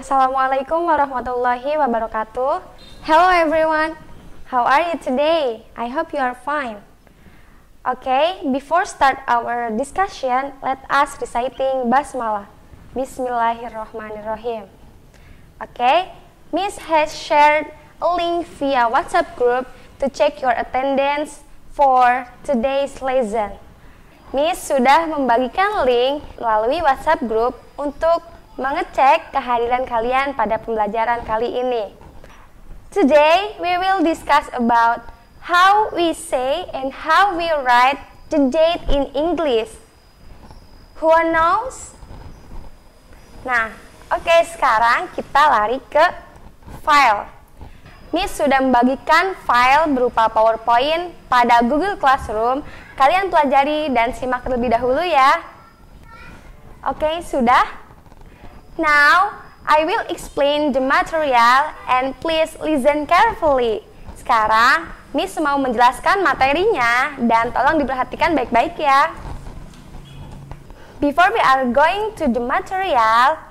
Assalamualaikum warahmatullahi wabarakatuh. Hello everyone, how are you today? I hope you are fine. Okay, before start our discussion, let us reciting basmalah. Bismillahirrahmanirrahim. Okay, Miss has shared a link via WhatsApp group to check your attendance for today's lesson. Miss sudah membagikan link melalui WhatsApp group untuk mengecek kehadiran kalian pada pembelajaran kali ini. Today we will discuss about how we say and how we write the date in English. Who knows? Nah, oke, sekarang kita lari ke file. Miss sudah membagikan file berupa PowerPoint pada Google Classroom. Kalian pelajari dan simak terlebih dahulu ya. Oke, sudah? Now, I will explain the material and please listen carefully. Sekarang, Miss mau menjelaskan materinya dan tolong diperhatikan baik-baik ya. Before we are going to the material,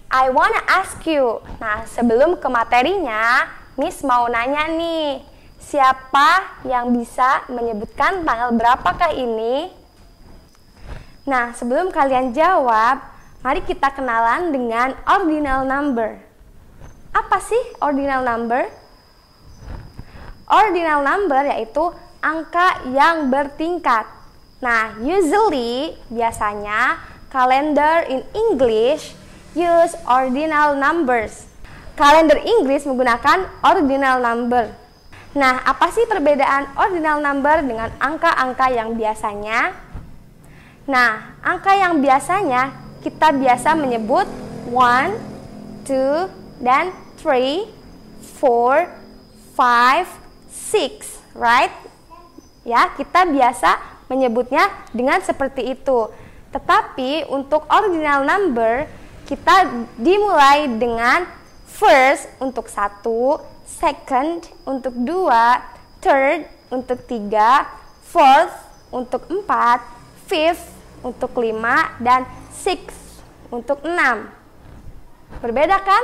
I wanna ask you. Nah, sebelum ke materinya, Miss mau nanya nih, siapa yang bisa menyebutkan tanggal berapakah ini? Nah, sebelum kalian jawab, mari kita kenalan dengan ordinal number. Apa sih ordinal number? Ordinal number yaitu angka yang bertingkat. Nah, usually, biasanya, calendar in English use ordinal numbers. Kalender Inggris menggunakan ordinal number. Nah, apa sih perbedaan ordinal number dengan angka-angka yang biasanya? Nah, angka yang biasanya kita biasa menyebut 1, 2, dan 3, 4, 5, 6, right? Ya, kita biasa menyebutnya dengan seperti itu. Tetapi untuk ordinal number, kita dimulai dengan first untuk 1, second untuk 2, third untuk 3, fourth untuk 4, fifth untuk 5, dan sixth untuk 6. Berbeda kan?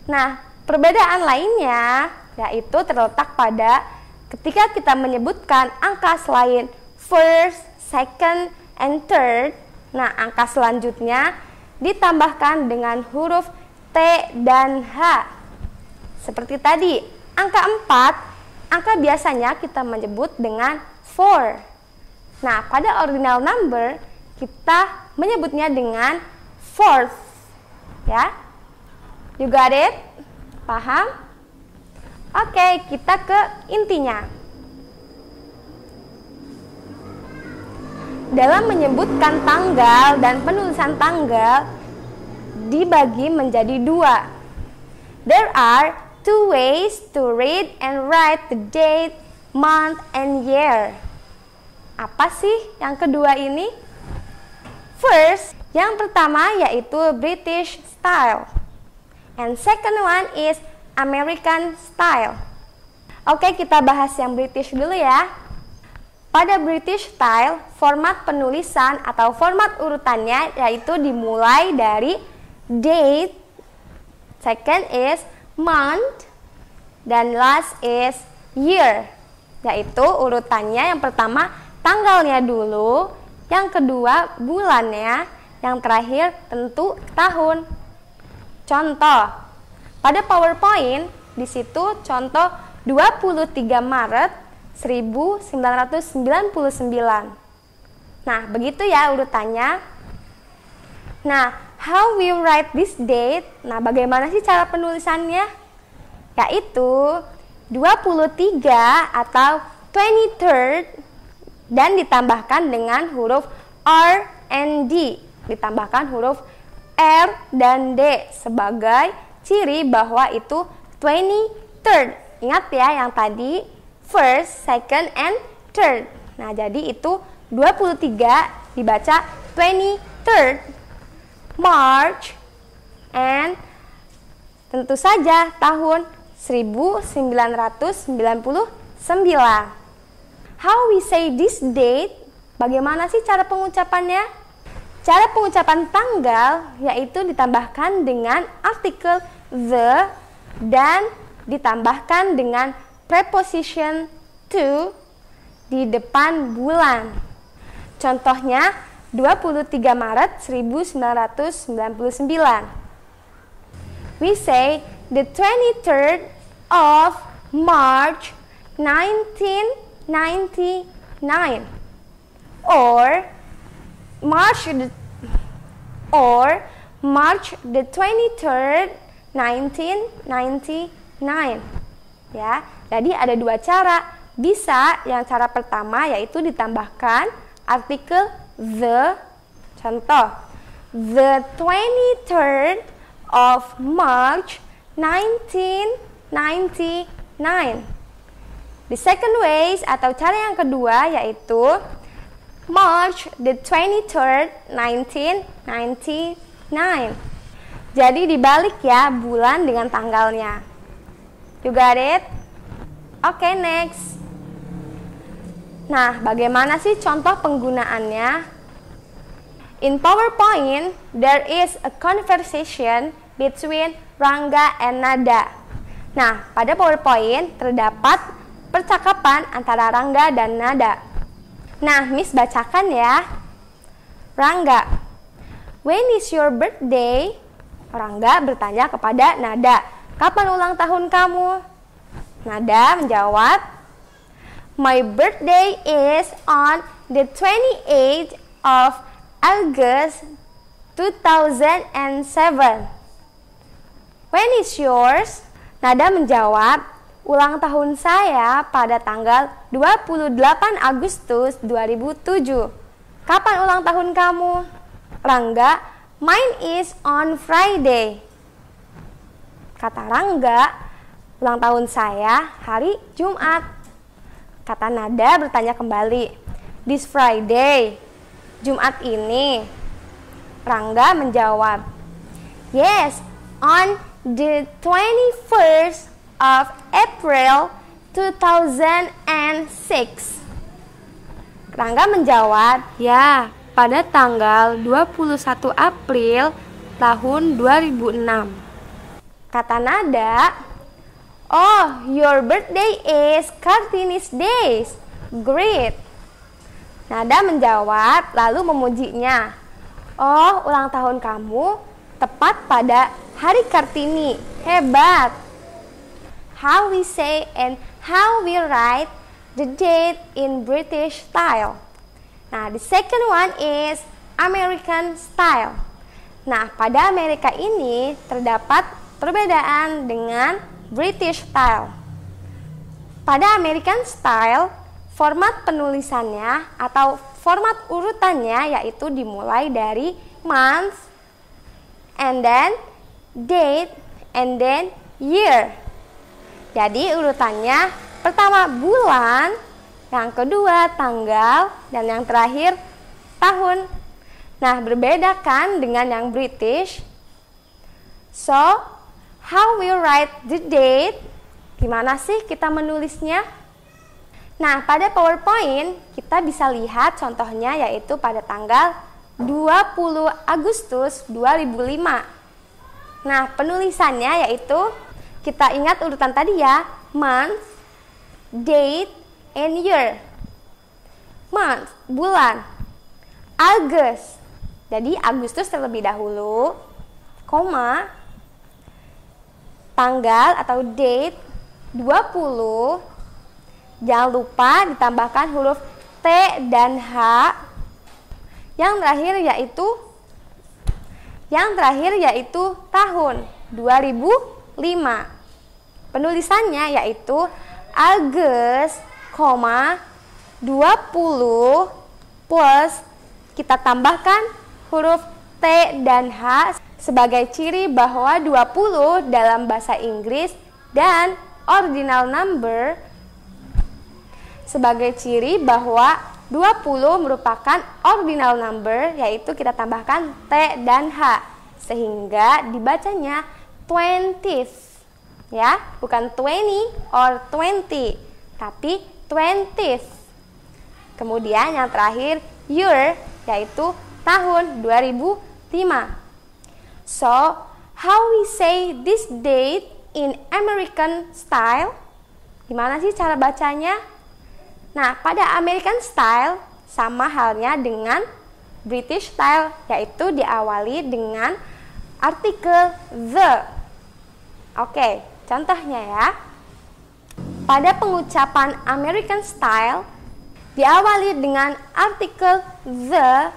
Nah, perbedaan lainnya yaitu terletak pada ketika kita menyebutkan angka selain first, second, and third. Nah, angka selanjutnya ditambahkan dengan huruf T dan H. Seperti tadi, angka 4, angka biasanya kita menyebut dengan 4. Nah, pada ordinal number kita menyebutnya dengan fourth. Ya. You got it? Paham? Oke, kita ke intinya. Dalam menyebutkan tanggal dan penulisan tanggal dibagi menjadi 2. There are 2 ways to read and write the date, month, and year. Apa sih yang kedua ini? First, yang pertama yaitu British style. And second one is American style. Oke, kita bahas yang British dulu ya. Pada British style, format penulisan atau format urutannya yaitu dimulai dari date, second is month, dan last is year. Yaitu urutannya yang pertama tanggalnya dulu, yang kedua bulannya, yang terakhir tentu tahun. Contoh, pada PowerPoint di situ contoh 23 Maret 1999. Nah, begitu ya urutannya. Nah, how we write this date? Nah, bagaimana sih cara penulisannya? Yaitu 23 atau 23rd dan ditambahkan dengan huruf R and D. Ditambahkan huruf R dan D sebagai ciri bahwa itu 23rd. Ingat ya yang tadi first, second, and third. Nah, jadi itu 23 dibaca 23rd March, and tentu saja tahun 1999. How we say this date? Bagaimana sih cara pengucapannya? cara pengucapan tanggal yaitu ditambahkan dengan artikel the dan ditambahkan dengan preposition to di depan bulan. Contohnya 23 Maret 1999. We say the 23rd of March 1999 or March the 23rd 1999. Ya, jadi ada dua cara. Bisa yang cara pertama yaitu ditambahkan artikel the. Contoh, the 23rd of March 1999. The second ways atau cara yang kedua yaitu March the 23rd 1999. Jadi dibalik ya bulan dengan tanggalnya. You got it? Oke, next. Nah, bagaimana sih contoh penggunaannya? In PowerPoint, there is a conversation between Rangga and Nada. Nah, pada PowerPoint terdapat percakapan antara Rangga dan Nada. Nah, Miss bacakan ya. Rangga, when is your birthday? Rangga bertanya kepada Nada, kapan ulang tahun kamu? Nada menjawab, my birthday is on the 28th of August 2007. When is yours? Nada menjawab, ulang tahun saya pada tanggal 28 Agustus 2007. Kapan ulang tahun kamu? Rangga, mine is on Friday. Kata Rangga, ulang tahun saya hari Jumat. Kata Nada bertanya kembali, this Friday, Jumat ini. Rangga menjawab, yes, on the 21st of April 2006. Rangga menjawab, ya, pada tanggal 21 April tahun 2006. Kata Nada, oh, your birthday is Kartini's days. Great. Nada menjawab lalu memujinya. Oh, ulang tahun kamu tepat pada hari Kartini. Hebat. How we say and how we write the date in British style. Nah, the second one is American style. Nah, pada Amerika ini terdapat perbedaan dengan British style. Pada American style, format penulisannya atau format urutannya yaitu dimulai dari month, and then date, and then year. Jadi urutannya pertama bulan, yang kedua tanggal, dan yang terakhir tahun. Nah, berbeda kan dengan yang British? So, how we write the date? Gimana sih kita menulisnya? Nah, pada PowerPoint kita bisa lihat contohnya yaitu pada tanggal 20 Agustus 2005. Nah, penulisannya yaitu kita ingat urutan tadi ya, month, date, and year. Month, bulan. August, jadi Agustus terlebih dahulu, koma, tanggal atau date 20, jangan lupa ditambahkan huruf T dan H. Yang terakhir yaitu tahun 2005. Penulisannya yaitu Agustus, 20 plus kita tambahkan huruf T dan H sebagai ciri bahwa 20 dalam bahasa Inggris dan ordinal number sebagai ciri bahwa 20 merupakan ordinal number, yaitu kita tambahkan T dan H sehingga dibacanya 20th. Ya, bukan 20 or 20, tapi 20th. Kemudian yang terakhir year, yaitu tahun 2005. So, how we say this date in American style? Gimana sih cara bacanya? Nah, pada American style sama halnya dengan British style, yaitu diawali dengan artikel the. Oke, contohnya ya. Pada pengucapan American style diawali dengan artikel the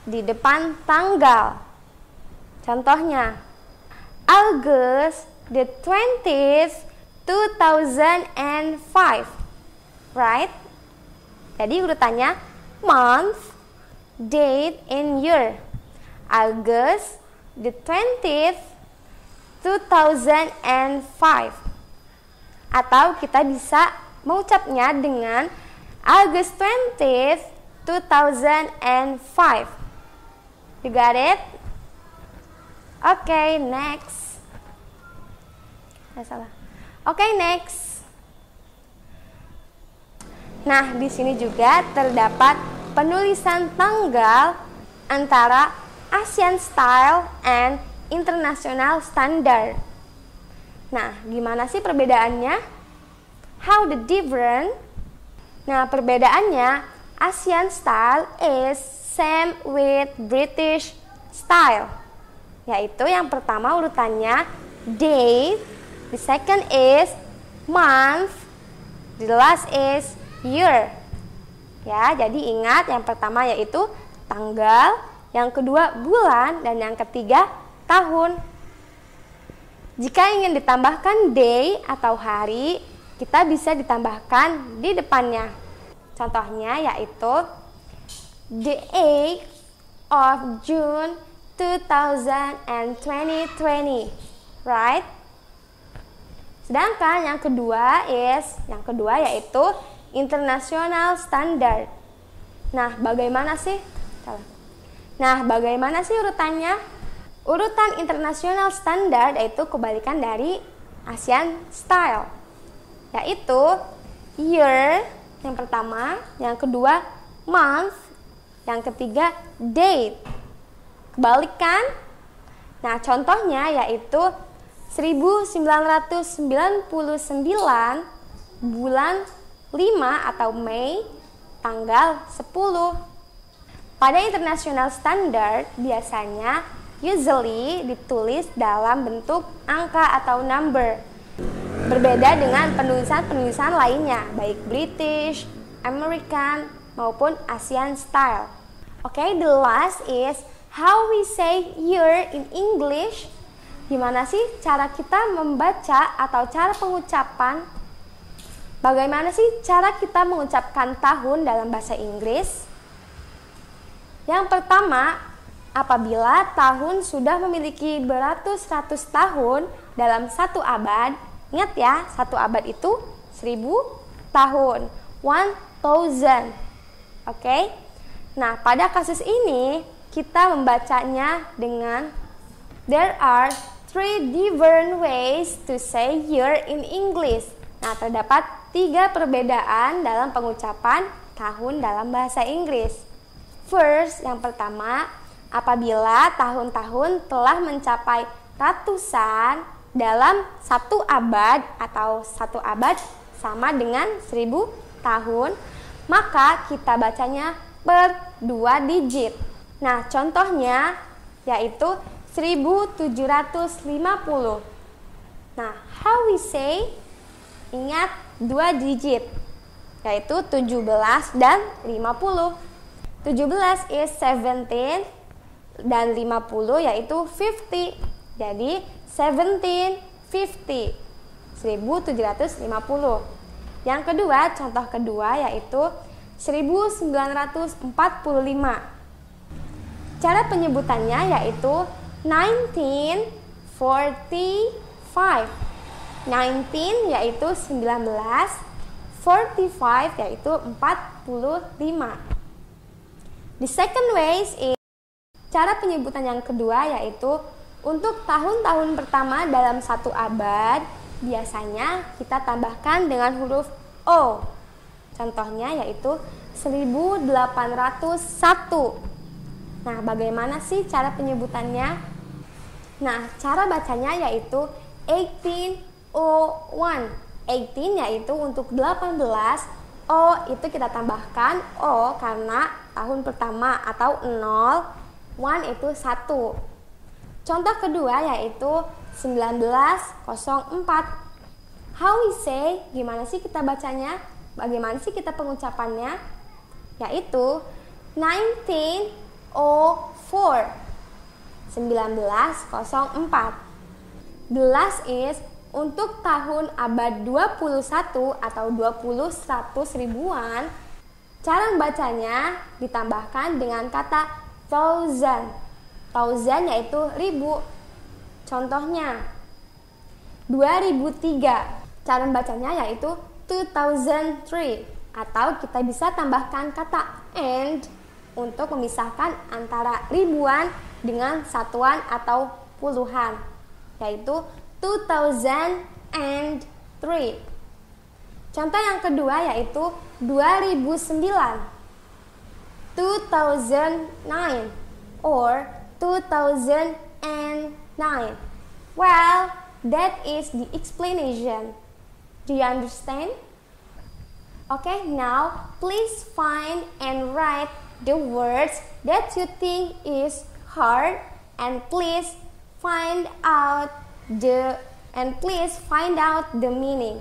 di depan tanggal. Contohnya, August the 20th, 2005. Right? Jadi urutannya month, date, and year. August the 20th, 2005. Atau kita bisa mengucapnya dengan August 20th, 2005. You got it? Okay, next. Salah. Okay, next. Nah, di sini juga terdapat penulisan tanggal antara Asian Style and International Standard. Nah, gimana sih perbedaannya? How the different? Nah, perbedaannya Asian Style is same with British Style. Yaitu yang pertama urutannya date, the second is month, the last is year. Ya, jadi ingat yang pertama yaitu tanggal, yang kedua bulan, dan yang ketiga tahun. Jika ingin ditambahkan day atau hari, kita bisa ditambahkan di depannya. Contohnya yaitu the 8th of June 2020, right? Sedangkan yang kedua yaitu International Standard. Nah, bagaimana sih urutannya? Urutan International Standard yaitu kebalikan dari Asian Style, yaitu year yang pertama, yang kedua month, yang ketiga date. Kebalikan. Nah, contohnya yaitu 1999 bulan 5 atau Mei tanggal 10. Pada International Standard biasanya usually ditulis dalam bentuk angka atau number. Berbeda dengan penulisan-penulisan lainnya, baik British, American, maupun Asian Style. Okay, the last is how we say year in English. Gimana sih cara kita membaca atau cara pengucapan? Bagaimana sih cara kita mengucapkan tahun dalam bahasa Inggris? Yang pertama, apabila tahun sudah memiliki beratus-ratus tahun dalam satu abad, ingat ya, satu abad itu 1000 tahun, 1000. Oke? Nah, pada kasus ini kita membacanya dengan there are 3 different ways to say year in English. Nah, terdapat 3 perbedaan dalam pengucapan tahun dalam bahasa Inggris. First, yang pertama, apabila tahun-tahun telah mencapai ratusan dalam satu abad atau satu abad sama dengan 1000 tahun, maka kita bacanya per 2 digit. Nah, contohnya yaitu 1750. Nah, how we say? Ingat 2 digit, yaitu 17 dan 50. 17 is 17 dan 50 yaitu 50. Jadi 1750. 1750. Yang kedua, contoh kedua yaitu 1945. Cara penyebutannya yaitu 1945. 19 yaitu 19, 45 yaitu 45. The second ways is cara penyebutan yang kedua yaitu untuk tahun-tahun pertama dalam satu abad biasanya kita tambahkan dengan huruf O. Contohnya yaitu 1801. Nah, bagaimana sih cara penyebutannya? Nah, cara bacanya yaitu 1801. 18 yaitu untuk 18, O itu kita tambahkan O karena tahun pertama atau 0, 1 itu 1. Contoh kedua yaitu 1904. How we say, gimana sih kita bacanya? Bagaimana sih kita pengucapannya? Yaitu 1904. 1904. The last is untuk tahun abad 21 atau 20 100 ribuan. Cara membacanya ditambahkan dengan kata thousand. Thousand yaitu ribu. Contohnya 2003. Cara membacanya yaitu 2003. Atau kita bisa tambahkan kata and untuk memisahkan antara ribuan dengan satuan atau puluhan, yaitu 2003. Contoh yang kedua yaitu 2009. 2009 or 2009. Well, that is the explanation. Do you understand? Okay, now please find and write the words that you think is hard and please find out the meaning.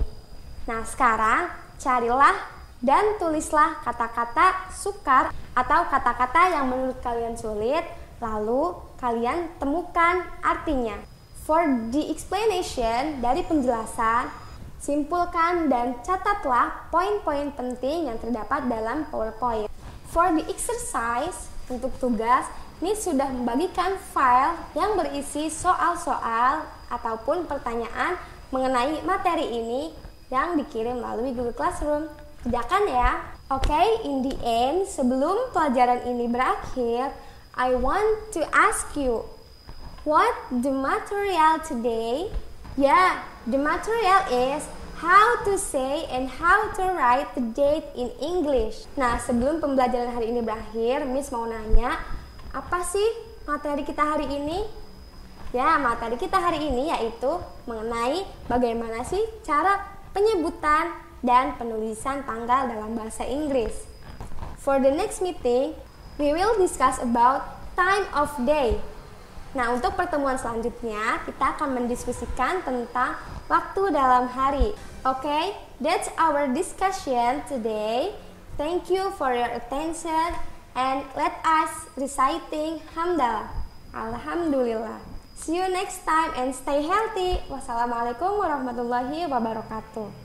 Nah, sekarang carilah dan tulislah kata-kata sukar atau kata-kata yang menurut kalian sulit, lalu kalian temukan artinya. For the explanation, dari penjelasan, simpulkan dan catatlah poin-poin penting yang terdapat dalam PowerPoint. For the exercise, untuk tugas, ini sudah membagikan file yang berisi soal-soal ataupun pertanyaan mengenai materi ini yang dikirim melalui Google Classroom. Kerjakan ya. Oke, in the end, sebelum pelajaran ini berakhir, I want to ask you, what the material today? Yeah, the material is how to say and how to write the date in English. Nah, sebelum pembelajaran hari ini berakhir, Miss mau nanya, apa sih materi kita hari ini? Ya, materi kita hari ini yaitu mengenai bagaimana sih cara penyebutan dan penulisan tanggal dalam bahasa Inggris. For the next meeting, we will discuss about time of day. Nah, untuk pertemuan selanjutnya, kita akan mendiskusikan tentang waktu dalam hari. Okay, that's our discussion today. Thank you for your attention and let us reciting Hamdalah. Alhamdulillah. See you next time and stay healthy. Wassalamualaikum warahmatullahi wabarakatuh.